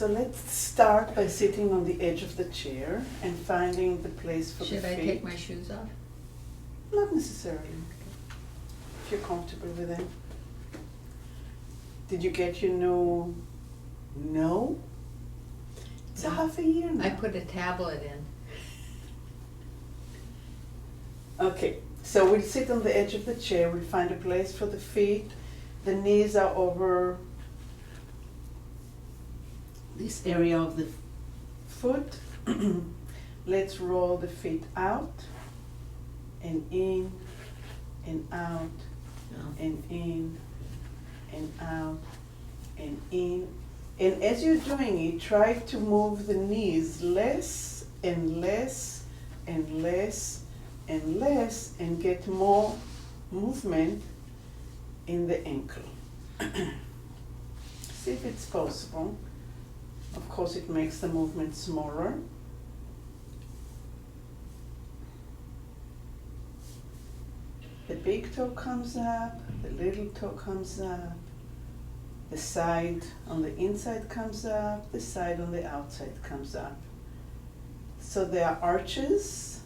So let's start by sitting on the edge of the chair and finding the place for the feet. Should I take my shoes off? Not necessarily, if you're comfortable with them. Did you get your new no? It's a No. half a year now. I put a tablet in. Okay, so we'll sit on the edge of the chair, we'll find a place for the feet. The knees are over this area of the foot. Let's roll the feet out and in and out and in and out and in. And as you're doing it, try to move the knees less and less and less and less and get more movement in the ankle. See if it's possible. Of course, it makes the movement smaller. The big toe comes up, the little toe comes up, the side on the inside comes up, the side on the outside comes up. So there are arches.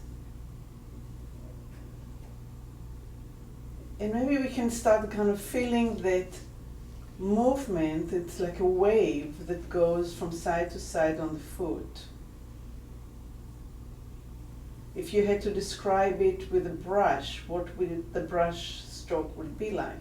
And maybe we can start kind of feeling that movement. It's like a wave that goes from side to side on the foot. If you had to describe it with a brush, what would the brush stroke would be like?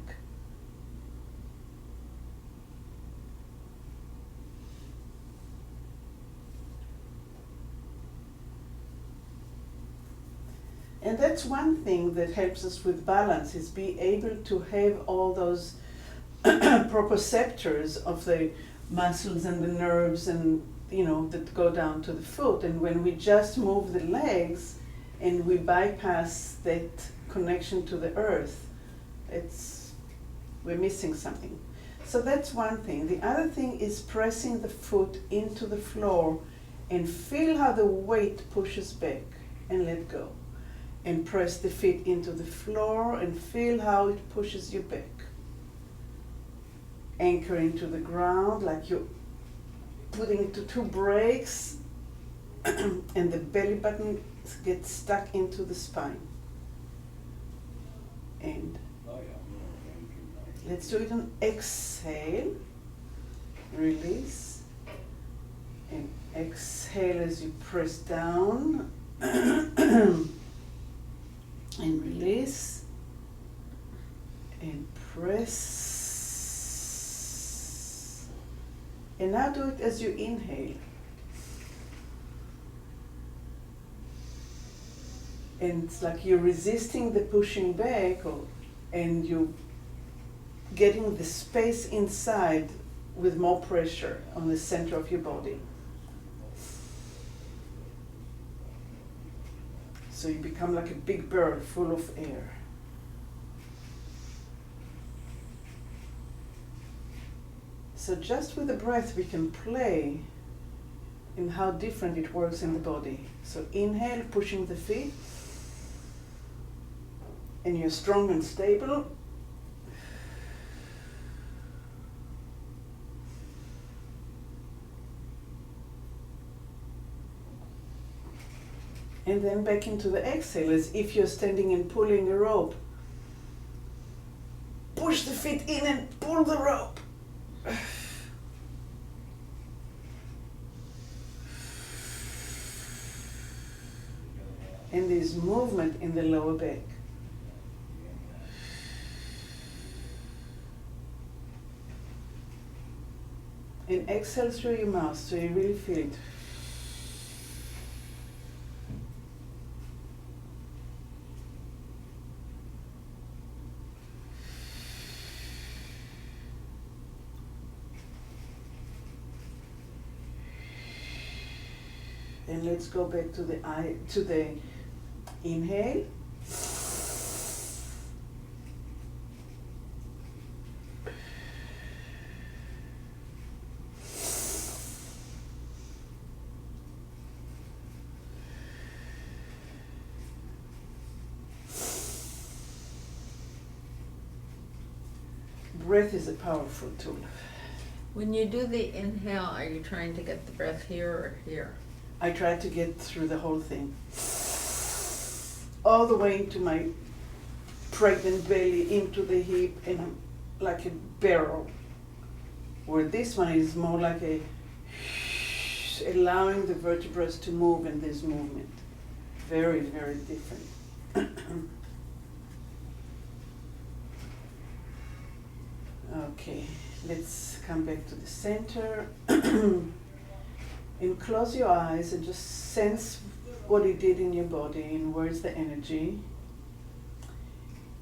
And that's one thing that helps us with balance, is be able to have all those proprioceptors of the muscles and the nerves and that go down to the foot. And when we just move the legs and we bypass that connection to the earth, we're missing something. So that's one thing. The other thing is pressing the foot into the floor and feel how the weight pushes back and let go. And press the feet into the floor and feel how it pushes you back. Anchor into the ground like you're putting it to two brakes and the belly button gets stuck into the spine. And let's do it on exhale, release, and exhale as you press down. And release, and press. And now do it as you inhale. And it's like you're resisting the pushing back, and you're getting the space inside with more pressure on the center of your body. So you become like a big bird full of air. So just with the breath we can play in how different it works in the body. So inhale, pushing the feet, and you're strong and stable. And then back into the exhale as if you're standing and pulling a rope. Push the feet in and pull the rope. And there's movement in the lower back. And exhale through your mouth so you really feel it. And let's go back to the inhale. Breath is a powerful tool. When you do the inhale, are you trying to get the breath here or here? I try to get through the whole thing. All the way into my pregnant belly, into the hip, and like a barrel. Where this one is more like a allowing the vertebrae to move in this movement. Very, very different. Okay, let's come back to the center. And close your eyes and just sense what it did in your body and where's the energy.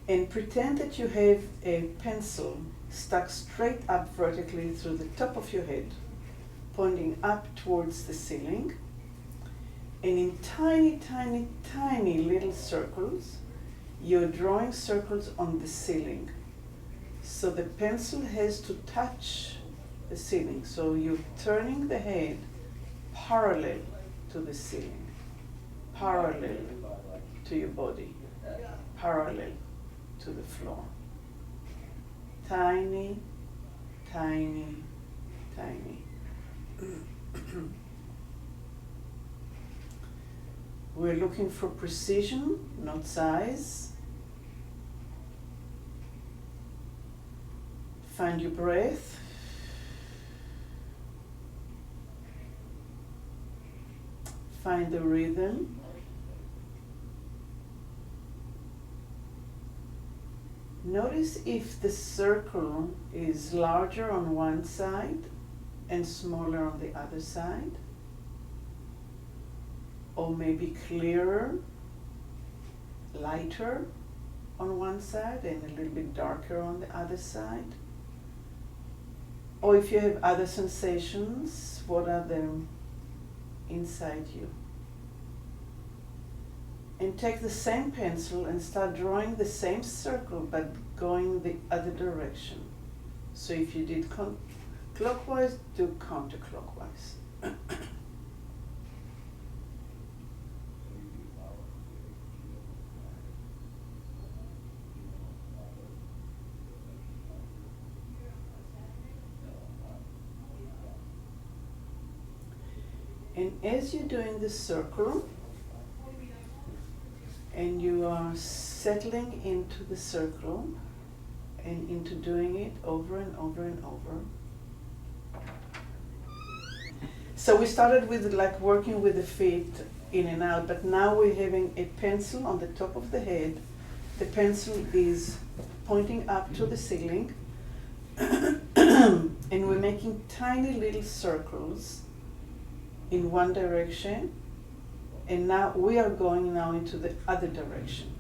And pretend that you have a pencil stuck straight up vertically through the top of your head, pointing up towards the ceiling. And in tiny, tiny, tiny little circles, you're drawing circles on the ceiling. So the pencil has to touch the ceiling. So you're turning the head parallel to the ceiling, parallel to your body, parallel to the floor. Tiny, tiny, tiny. We're looking for precision, not size. Find your breath. Find the rhythm. Notice if the circle is larger on one side and smaller on the other side, or maybe clearer, lighter on one side and a little bit darker on the other side. Or if you have other sensations, what are them inside you? And take the same pencil and start drawing the same circle but going the other direction. So if you did clockwise, do counterclockwise. And as you're doing the circle, and you are settling into the circle and into doing it over and over and over. So we started with like working with the feet in and out, but now we're having a pencil on the top of the head. The pencil is pointing up to the ceiling and we're making tiny little circles in one direction. And now we are going now into the other direction.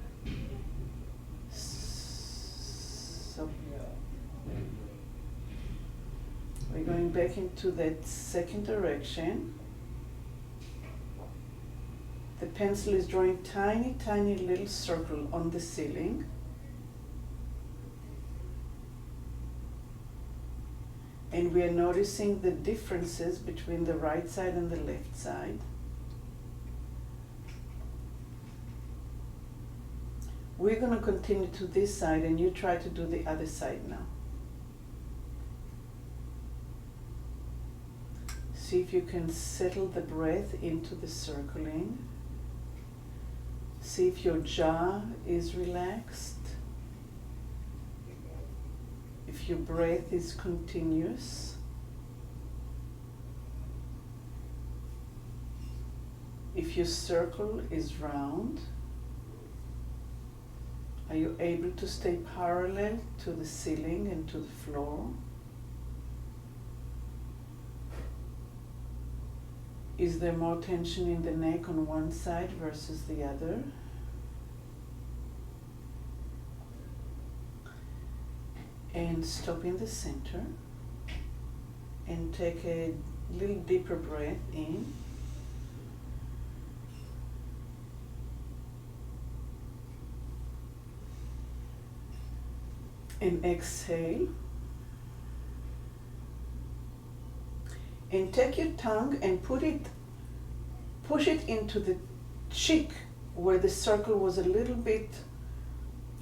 So we're going back into that second direction. The pencil is drawing tiny, tiny little circle on the ceiling. And we are noticing the differences between the right side and the left side. We're going to continue to this side and you try to do the other side now. See if you can settle the breath into the circling. See if your jaw is relaxed. If your breath is continuous. If your circle is round. Are you able to stay parallel to the ceiling and to the floor? Is there more tension in the neck on one side versus the other? And stop in the center and take a little deeper breath in. And exhale. And take your tongue and push it into the cheek where the circle was a little bit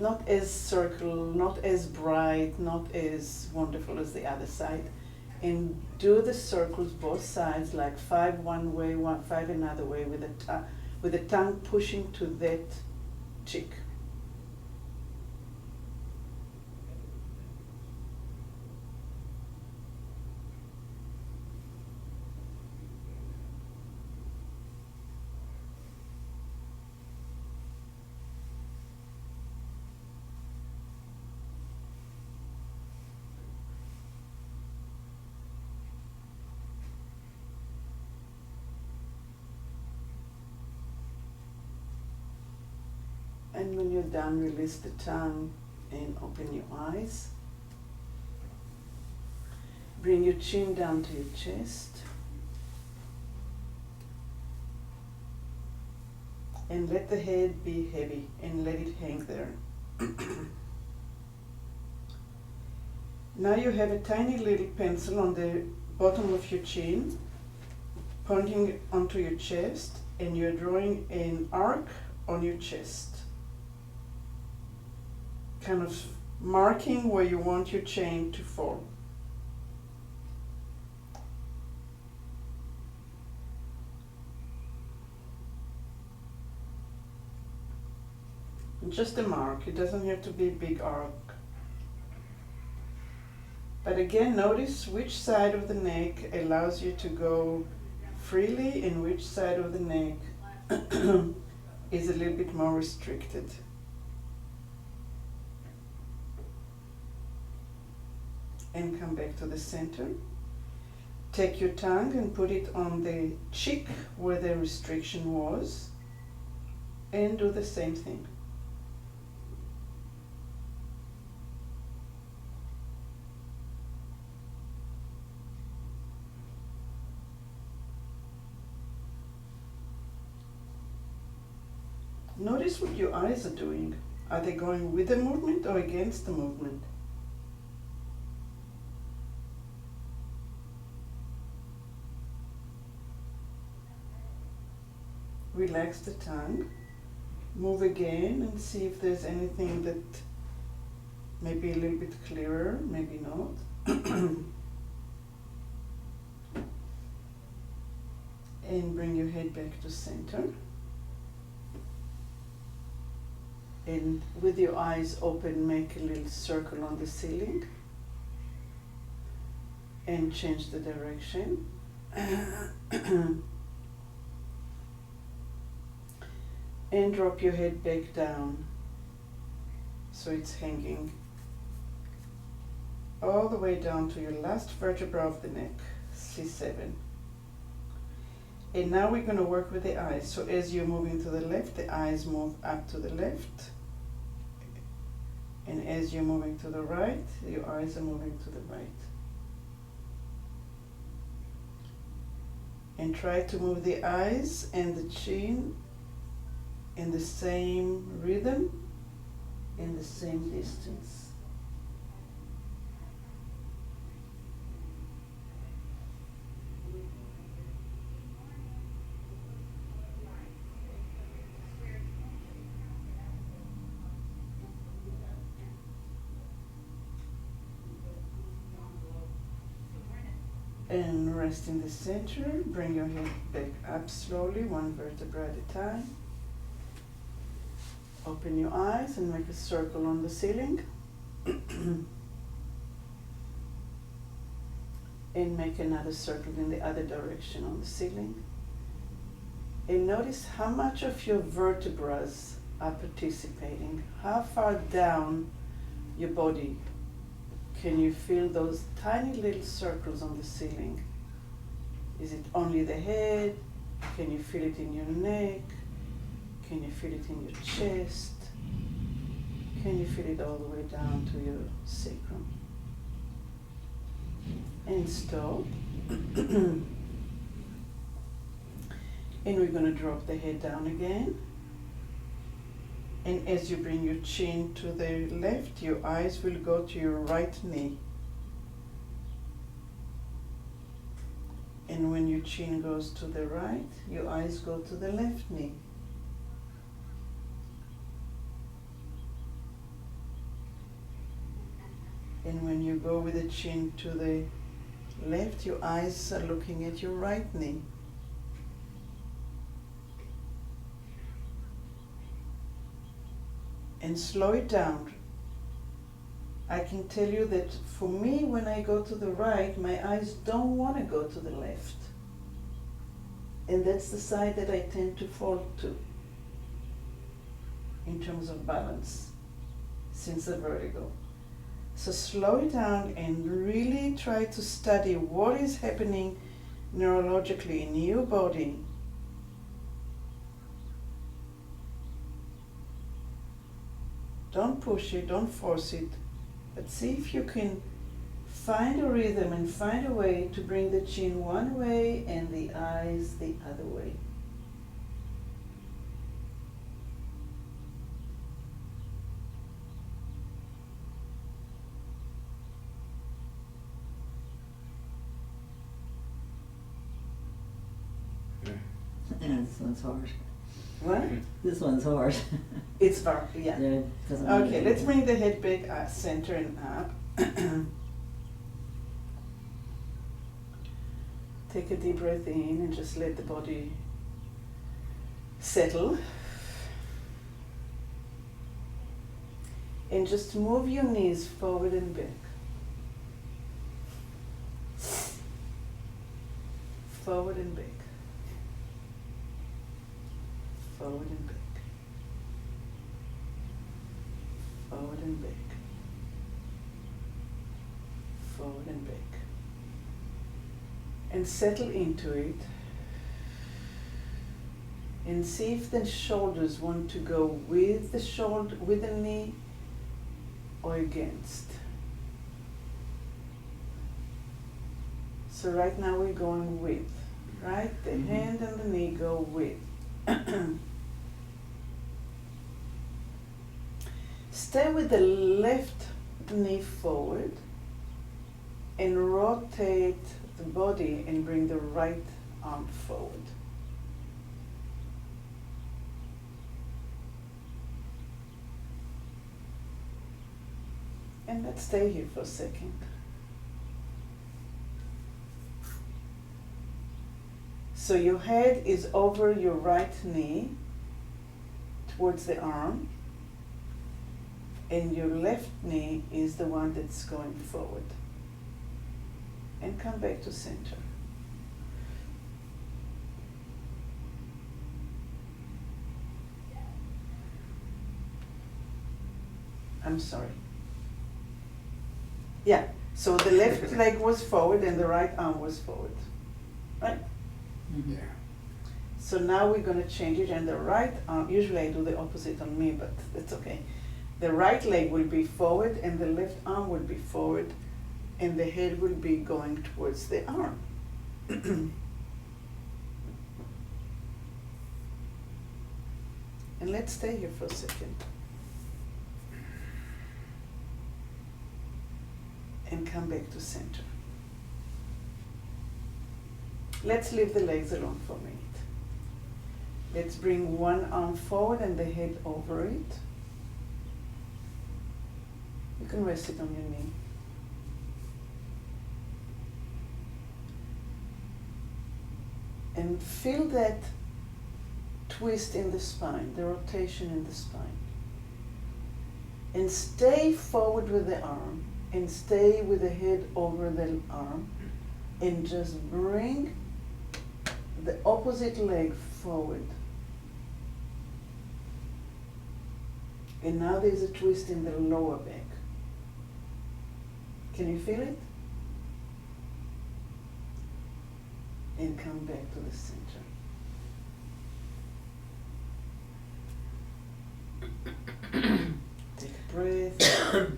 not as bright, not as wonderful as the other side. And do the circles both sides, like 5 one way, 5 another way, with the tongue pushing to that cheek. And when you're done, release the tongue and open your eyes. Bring your chin down to your chest. And let the head be heavy and let it hang there. Now you have a tiny little pencil on the bottom of your chin, pointing onto your chest, and you're drawing an arc on your chest, kind of marking where you want your chain to fall. Just a mark, it doesn't have to be a big arc. But again, notice which side of the neck allows you to go freely and which side of the neck is a little bit more restricted. And come back to the center. Take your tongue and put it on the cheek where the restriction was, and do the same thing. Notice what your eyes are doing. Are they going with the movement or against the movement? Relax the tongue. Move again and see if there's anything that may be a little bit clearer, maybe not. And bring your head back to center. And with your eyes open, make a little circle on the ceiling and change the direction. And drop your head back down so it's hanging all the way down to your last vertebra of the neck, C7. And now we're going to work with the eyes. So as you're moving to the left, the eyes move up to the left. And as you're moving to the right, your eyes are moving to the right. And try to move the eyes and the chin in the same rhythm, in the same distance. And rest in the center. Bring your head back up slowly, one vertebra at a time. Open your eyes and make a circle on the ceiling. And make another circle in the other direction on the ceiling. And notice how much of your vertebrae are participating. How far down your body can you feel those tiny little circles on the ceiling? Is it only the head? Can you feel it in your neck? Can you feel it in your chest? Can you feel it all the way down to your sacrum? And stop. And we're going to drop the head down again. And as you bring your chin to the left, your eyes will go to your right knee. And when your chin goes to the right, your eyes go to the left knee. And when you go with the chin to the left, your eyes are looking at your right knee. And slow it down. I can tell you that for me, when I go to the right, my eyes don't want to go to the left. And that's the side that I tend to fall to in terms of balance since the vertigo. So slow it down and really try to study what is happening neurologically in your body. Don't push it, don't force it, but see if you can find a rhythm and find a way to bring the chin one way and the eyes the other way. This one's hard. What? This one's hard. It's yeah. It doesn't Okay, really- let's bring the head back, center and up. Take a deep breath in and just let the body settle. And just move your knees forward and back. Forward and back. Forward and back. Forward and back. Forward and back. And settle into it. And see if the shoulders want to go with the shoulder, with the knee, or against. So right now we're going with, right? The hand and the knee go with. Stay with the left knee forward and rotate the body and bring the right arm forward. And let's stay here for a second. So your head is over your right knee towards the arm, and your left knee is the one that's going forward. And come back to center. I'm sorry. Yeah, so the left leg was forward and the right arm was forward, right? Mhm. Yeah. So now we're going to change it, and the right arm, usually I do the opposite on me, but it's okay. The right leg will be forward and the left arm will be forward, and the head will be going towards the arm. And let's stay here for a second. And come back to center. Let's leave the legs alone for a minute. Let's bring one arm forward and the head over it. You can rest it on your knee. And feel that twist in the spine, the rotation in the spine. And stay forward with the arm and stay with the head over the arm, and just bring the opposite leg forward. And now there's a twist in the lower back. Can you feel it? And come back to the center. Take a breath.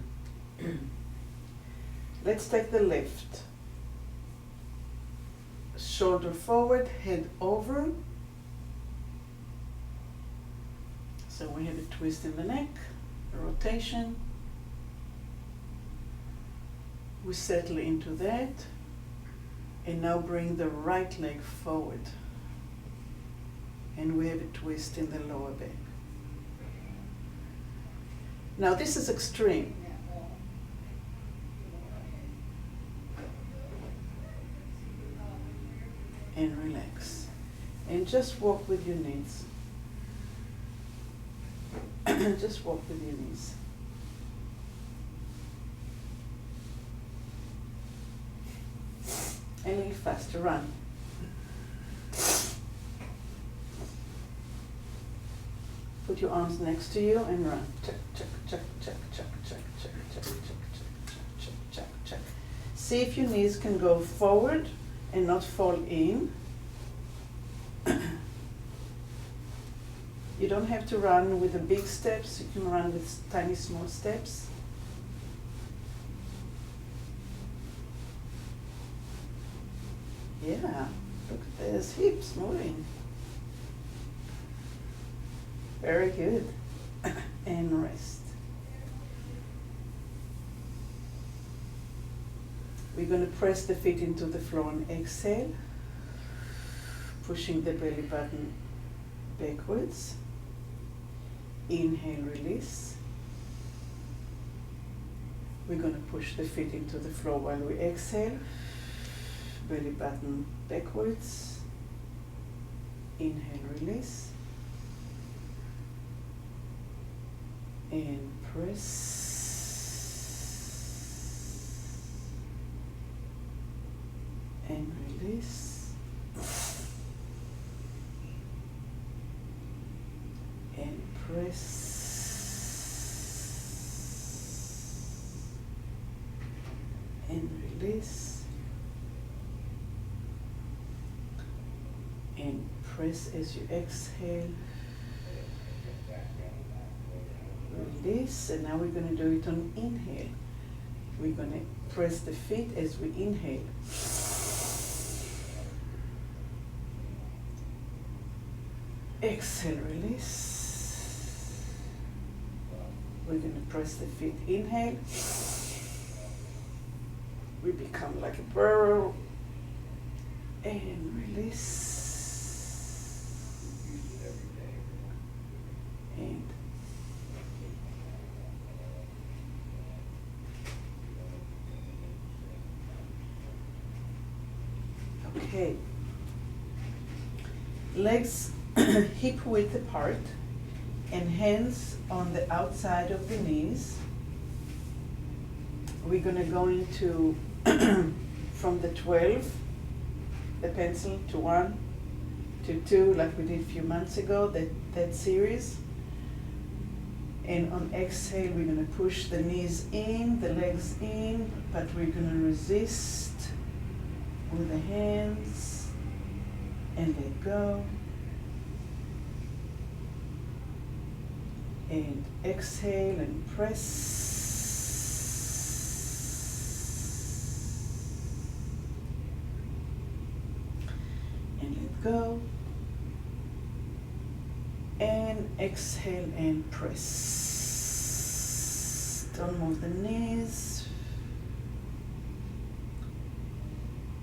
Let's take the left. Shoulder forward, head over. So we have a twist in the neck, a rotation. We settle into that. And now bring the right leg forward. And we have a twist in the lower back. Now this is extreme. and relax. And just walk with your knees. Just walk with your knees. A little faster, run. Put your arms next to you and run. Check, check, check, check, check, check, check, check, check, check, check, check, check. See if your knees can go forward and not fall in. You don't have to run with the big steps, you can run with tiny small steps. Yeah, look, there's hips moving. Very good. And rest. We're going to press the feet into the floor and exhale, pushing the belly button backwards. Inhale, release. We're going to push the feet into the floor while we exhale. Belly button backwards. Inhale, release. And press. And release. And press. And release. And press as you exhale. Release, and now we're going to do it on inhale. We're going to press the feet as we inhale. Exhale, release. We're going to press the feet, inhale. We become like a bird. And release. And okay. Legs hip width apart and hands on the outside of the knees. We're going to go into from the 12, the pencil, to 1, to 2, like we did a few months ago, that series. And on exhale, we're going to push the knees in, the legs in, but we're going to resist with the hands and let go. And exhale and press. And let go. And exhale and press. Don't move the knees.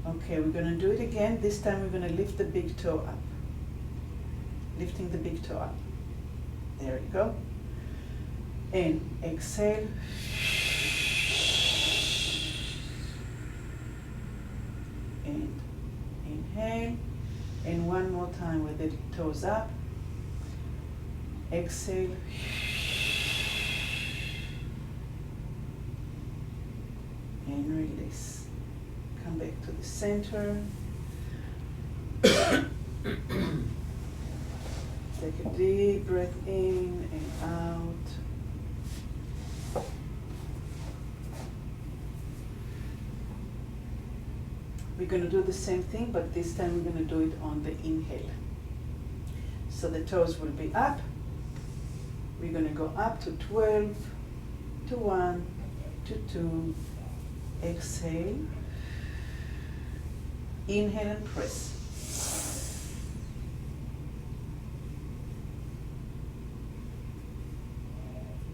Okay, we're going to do it again. This time we're going to lift the big toe up. Lifting the big toe up. There we go. And exhale. And inhale. And one more time with the toes up. Exhale. And release. Come back to the center. Take a deep breath in and out. We're going to do the same thing, but this time we're going to do it on the inhale. So the toes will be up. We're going to go up to 12, to 1, to 2. Exhale. Inhale and press.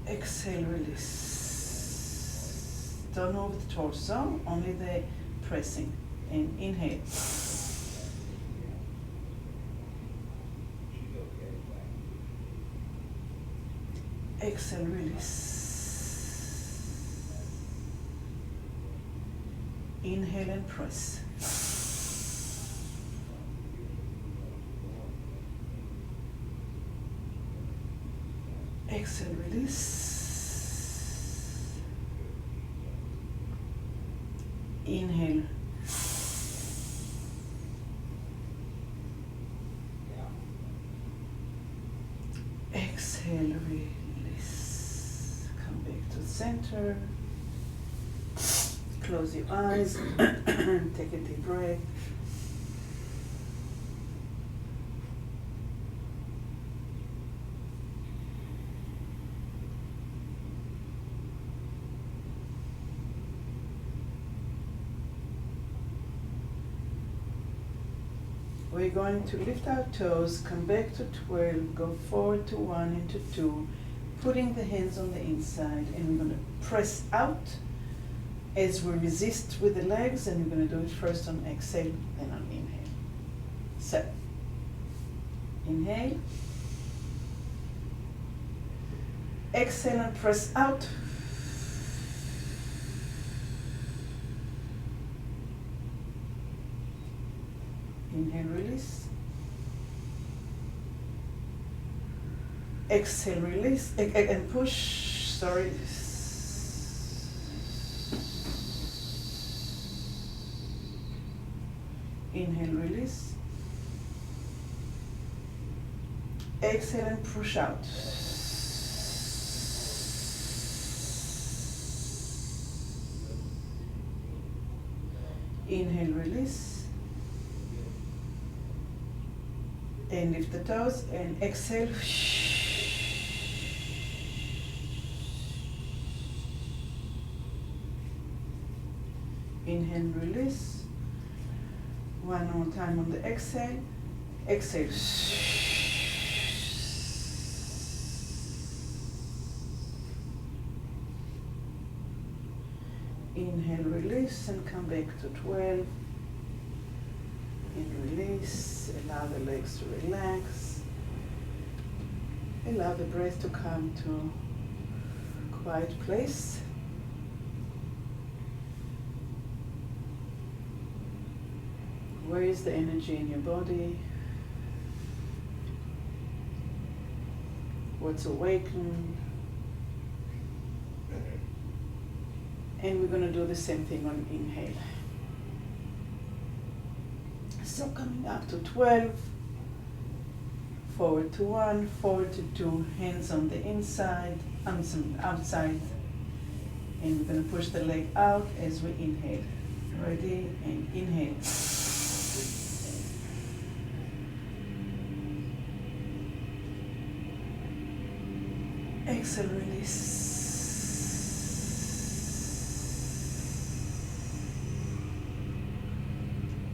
Exhale, release. Don't move the torso, only the pressing. And inhale. Exhale, release. Inhale and press. Exhale, release. Inhale. Exhale, release. Come back to center. Close your eyes. Take a deep breath. We're going to lift our toes, come back to 12, go forward to 1 into 2, putting the hands on the inside, and we're going to press out as we resist with the legs, and we're going to do it first on exhale, then on inhale. So, inhale, exhale and press out. Inhale, release. Exhale, release, and push, sorry. Inhale, release. Exhale and push out. Inhale, release. And lift the toes and exhale. Inhale, release. One more time on the exhale. Exhale. Inhale, release, and come back to 12. And release. Allow the legs to relax. Allow the breath to come to a quiet place. Where is the energy in your body? What's awakened? And we're going to do the same thing on inhale. So coming up to 12, forward to 1, forward to 2, hands on the inside, arms on the outside. And we're going to push the leg out as we inhale. Ready? And inhale. Exhale, release.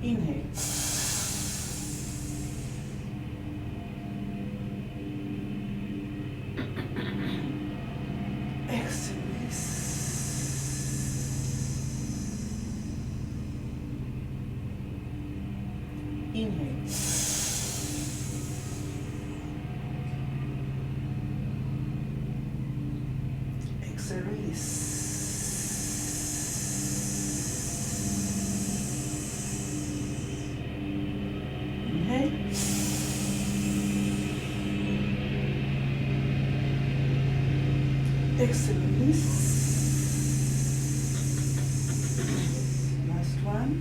Inhale. Exhale, release. Inhale. Exhale, release. Inhale. Exhale, release. Last one.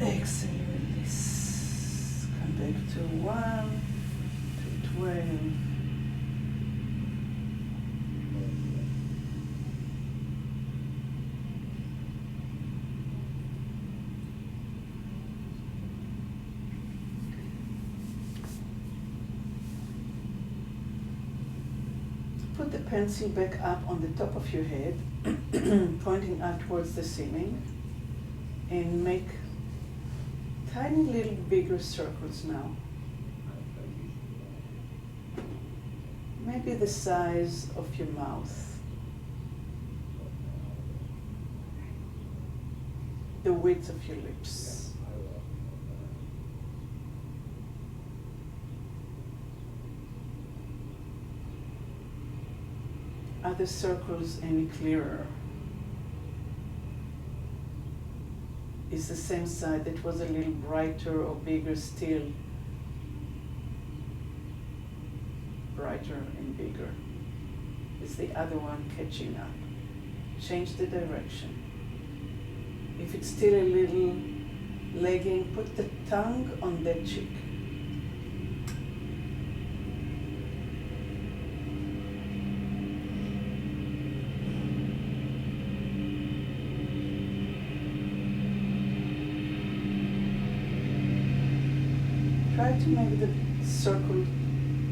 Exhale, release. Come back to 1, to 12. Put the pencil back up on the top of your head, pointing out towards the ceiling, and make tiny little bigger circles now. Maybe the size of your mouth, the width of your lips. Are the circles any clearer? is the same side that was a little brighter or bigger still. Brighter and bigger. Is the other one catching up? Change the direction. If it's still a little lagging, put the tongue on that cheek. Try to make the circle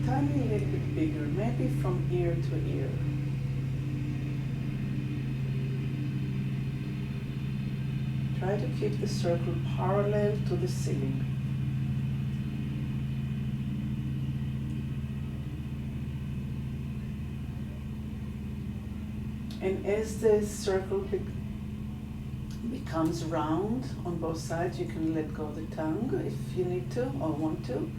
tiny little bit bigger, maybe from ear to ear. Try to keep the circle parallel to the ceiling. And as the circle becomes round on both sides, you can let go of the tongue if you need to or want to.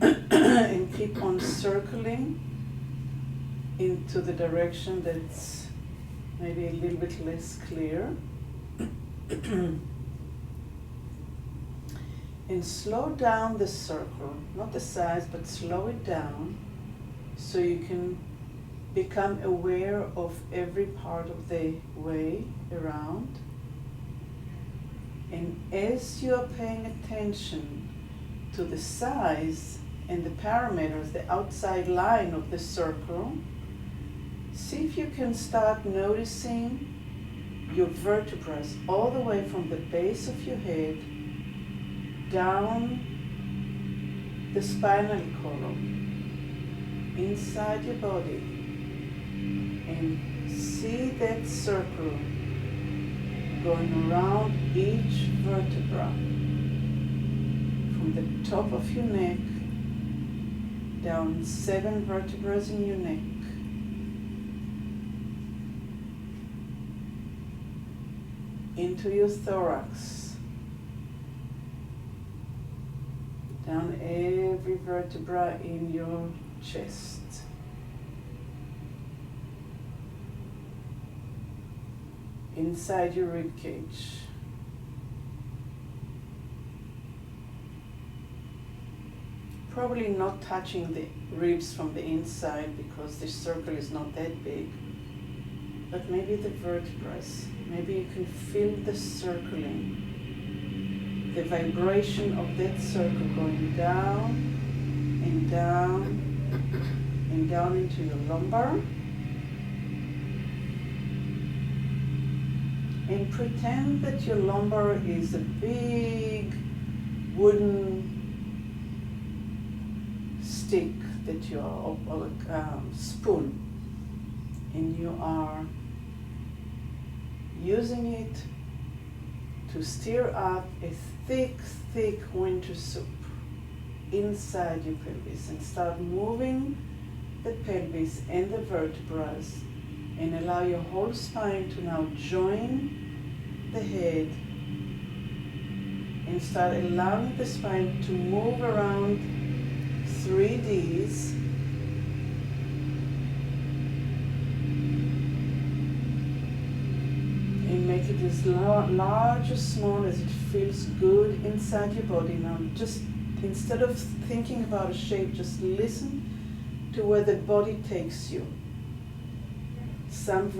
And keep on circling into the direction that's maybe a little bit less clear. And slow down the circle, not the size, but slow it down so you can become aware of every part of the way around. And as you are paying attention to the size and the parameters, the outside line of the circle, see if you can start noticing your vertebrae all the way from the base of your head down the spinal column, inside your body, and see that circle going around each vertebra from the top of your neck down 7 vertebrae in your neck. Into your thorax, down every vertebra in your chest, inside your rib cage, probably not touching the ribs from the inside because the circle is not that big, but maybe the vertebrae. Maybe you can feel the circling, the vibration of that circle going down and down and down into your lumbar. And pretend that your lumbar is a big wooden stick that you are, or a spoon, and you are using it to stir up a thick winter soup inside your pelvis, and start moving the pelvis and the vertebrae and allow your whole spine to now join the head and start allowing the spine to move around 3Ds. And make it as large or small as it feels good inside your body. Now just instead of thinking about a shape, just listen to where the body takes you. Some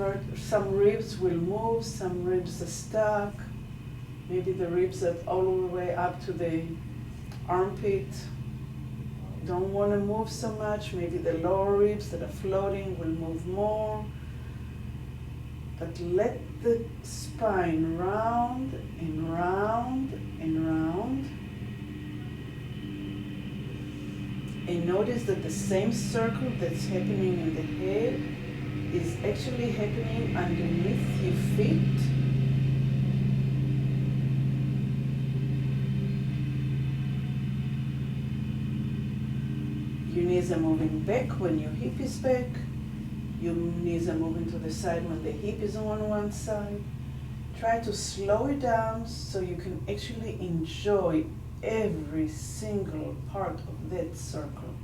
ribs will move, some ribs are stuck. Maybe the ribs are all the way up to the armpit. Don't want to move so much. Maybe the lower ribs that are floating will move more. But let the spine round and round and round. And notice that the same circle that's happening in the head is actually happening underneath your feet. Your knees are moving back when your hip is back. Your knees are moving to the side when the hip is on one side. Try to slow it down so you can actually enjoy every single part of that circle.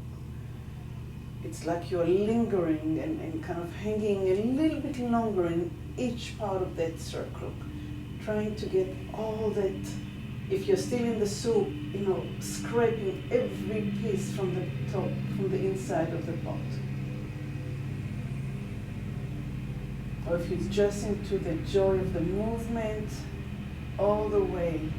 It's like you're lingering and kind of hanging a little bit longer in each part of that circle. trying to get all that, if you're still in the soup, scraping every piece from the top, from the inside of the pot. Or if you're just into the joy of the movement, all the way.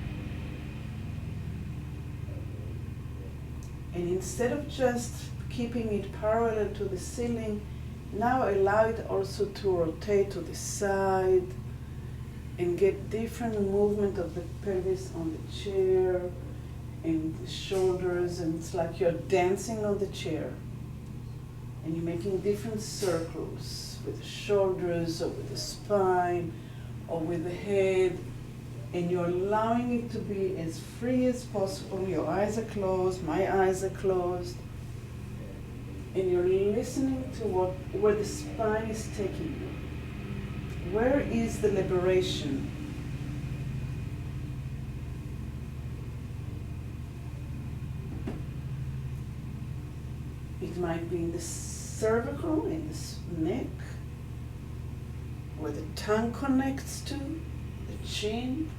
And instead of just keeping it parallel to the ceiling, now allow it also to rotate to the side and get different movement of the pelvis on the chair and the shoulders, and it's like you're dancing on the chair and you're making different circles with the shoulders or with the spine or with the head, and you're allowing it to be as free as possible. Your eyes are closed, my eyes are closed, and you're listening to where the spine is taking you. Where is the liberation? It might be in the cervical, in the neck, where the tongue connects to, the chin,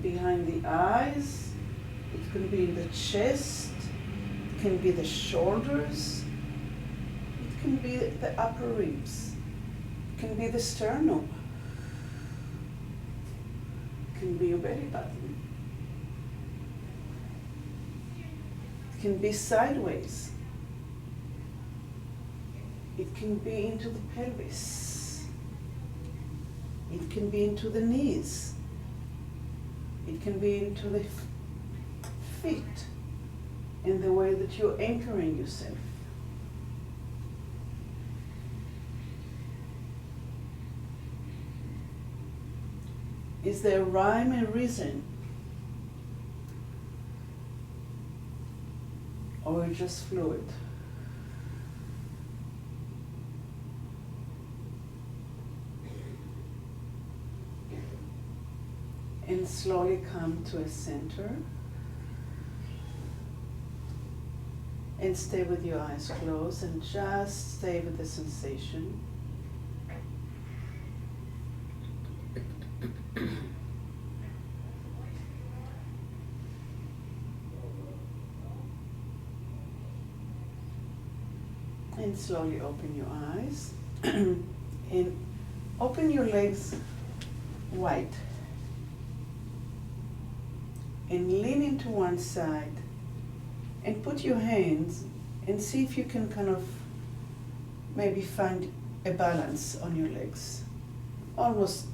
behind the eyes. It can be in the chest, it can be the shoulders, it can be the upper ribs, it can be the sternum, it can be your belly button, it can be sideways, it can be into the pelvis, it can be into the knees, it can be into the feet, in the way that you're anchoring yourself. Is there rhyme and reason? Or just fluid? And slowly come to a center. And stay with your eyes closed and just stay with the sensation. And slowly open your eyes and open your legs wide and lean into one side and put your hands and see if you can kind of maybe find a balance on your legs, almost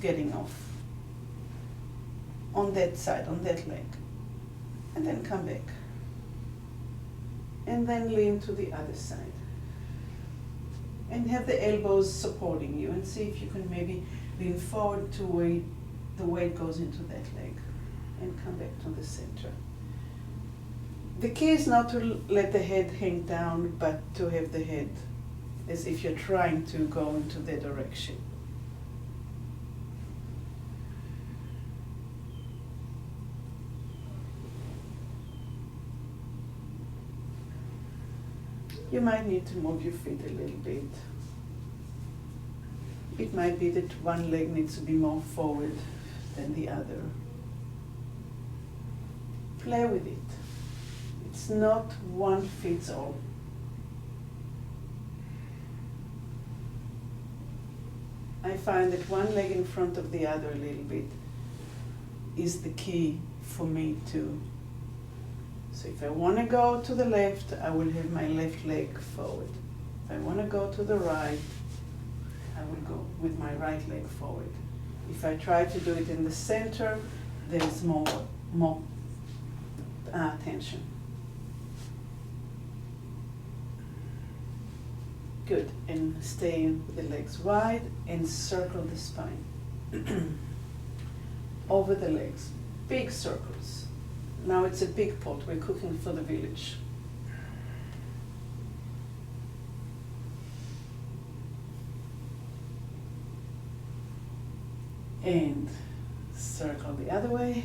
getting off on that side, on that leg, and then come back. And then lean to the other side. And have the elbows supporting you and see if you can maybe lean forward to where the weight goes into that leg and come back to the center. The key is not to let the head hang down, but to have the head as if you're trying to go into that direction. You might need to move your feet a little bit. It might be that one leg needs to be more forward than the other. Play with it. It's not one fits all. I find that one leg in front of the other a little bit is the key for me too. So if I want to go to the left, I will have my left leg forward. If I want to go to the right, I will go with my right leg forward. If I try to do it in the center, there's more tension. Good, and stay with the legs wide and circle the spine. Over the legs, big circles. Now it's a big pot, we're cooking for the village. And circle the other way.